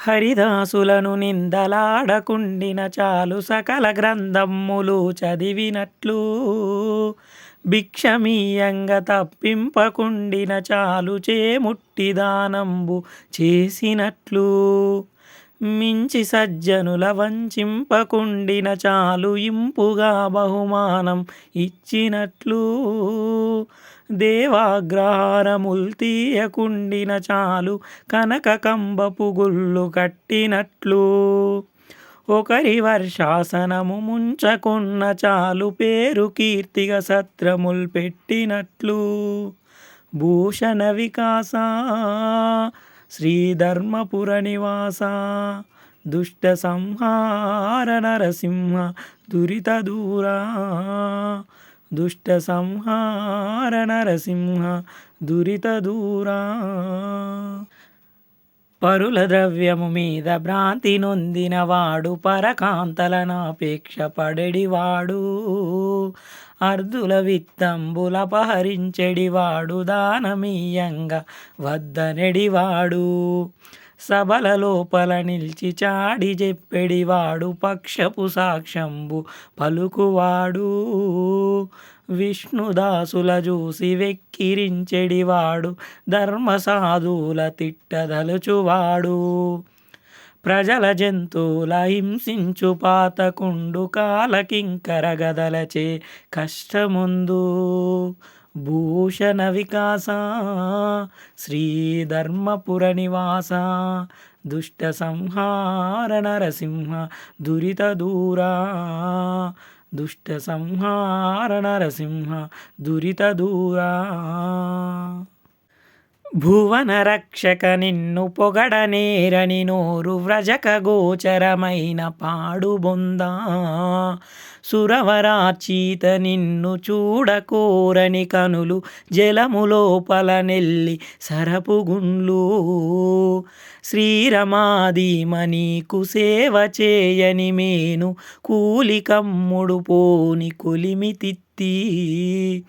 హరిదాసులను నిందలాడకుండిన చాలు సకల గ్రంథమ్ములు చదివినట్లు భిక్షమీయంగ తప్పింపకుండిన చాలు చేముట్టి దానంబు చేసినట్లు మించి సజ్జనుల వంచింపకుండిన చాలు ఇంపుగా బహుమానం ఇచ్చినట్లు దేవాగ్రహారముల్ తీయకుండిన చాలు కనక కంబపు గుళ్ళు కట్టినట్లు ఒకరి వర్షాసనము ముంచకున్న చాలు పేరు కీర్తిగా సత్రముల్ పెట్టినట్లు భూషణ వికాస శ్రీధర్మపుర నివాస దుష్ట సంహార నరసింహ దురిత దూరా దుష్ట సంహార నరసింహ దురిత దూరా పరుల ద్రవ్యము మీద భ్రాంతి నొందినవాడు పరకాంతలనాపేక్ష పడెడివాడు అర్ధుల విత్తంబులపహరించెడివాడు దానమీయంగా వద్దనెడివాడు సభల లోపల నిలిచి చాడి చెప్పెడివాడు పక్షపు సాక్ష్యంబు పలుకువాడు విష్ణుదాసుల చూసి వెక్కిరించెడివాడు ధర్మసాధువుల తిట్టదలుచువాడు ప్రజల జంతువుల హింసించు పాతకుండు కాలకింకర గదలచే కష్టముందు భూషణ వికాస శ్రీధర్మపుర నివాస దుష్ట సంహార నరసింహ దురిత దూరా దుష్ట సంహార నరసింహ దురిత దూరా భువన రక్షక నిన్ను పొగడనేరని నోరు వ్రజక గోచరమైన పాడుబొందా సురవరాచీత నిన్ను చూడకోరని కనులు జలములోపల నెల్లి సరపుగుండ్లు శ్రీరమాదీమ నీకు సేవ చేయని మేను కూలి కమ్ముడు పోని కొలిమి తిత్తి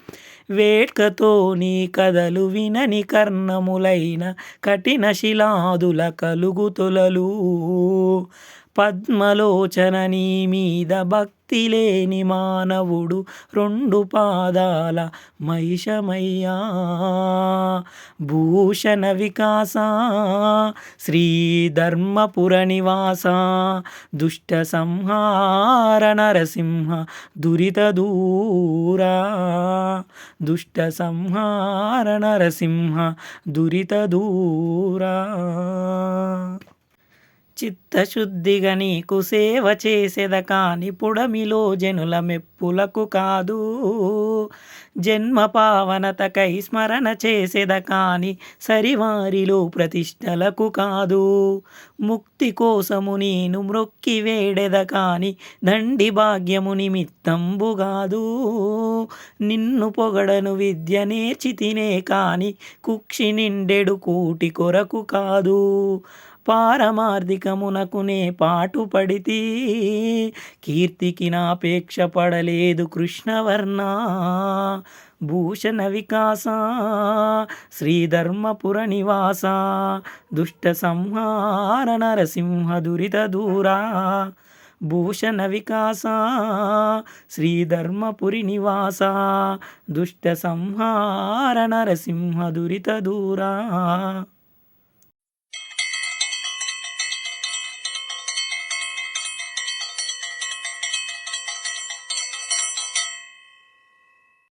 వేట్కతో నీ కథలు వినని కర్ణములైన కఠిన శిలాదుల కలుగు తొలలు పద్మలోచన నీ మీద భక్తి లేని మానవుడు రెండు పాదాల మహిషమయ్యా భూషణ వికాస శ్రీధర్మపుర నివాస దుష్ట సంహార నరసింహ దురిత దూరా దుష్ట సంహార నరసింహ దురిత దూరా చిత్తశుద్ధిగా నీకు సేవ చేసేద కాని పుడమిలో జనుల మెప్పులకు కాదు జన్మ పావనతకై స్మరణ చేసేద కాని సరివారిలో ప్రతిష్టలకు కాదు ముక్తి కోసము నేను మ్రొక్కి వేడెద కాని దండి భాగ్యము నిమిత్తంబుగాదు నిన్ను పొగడను విద్య నేర్చి తినే కాని కుక్షి నిండెడు కూటి కొరకు కాదు పారమార్థికమునకునే పాటు పడితి కీర్తికి నాపేక్ష పడలేదు కృష్ణవర్ణ భూషణ వికాస శ్రీధర్మపుర నివాస దుష్ట సంహార నరసింహ దురిత దూరా భూషణ వికాస శ్రీధర్మపురి నివాస దుష్ట సంహార నరసింహ దురిత దూరా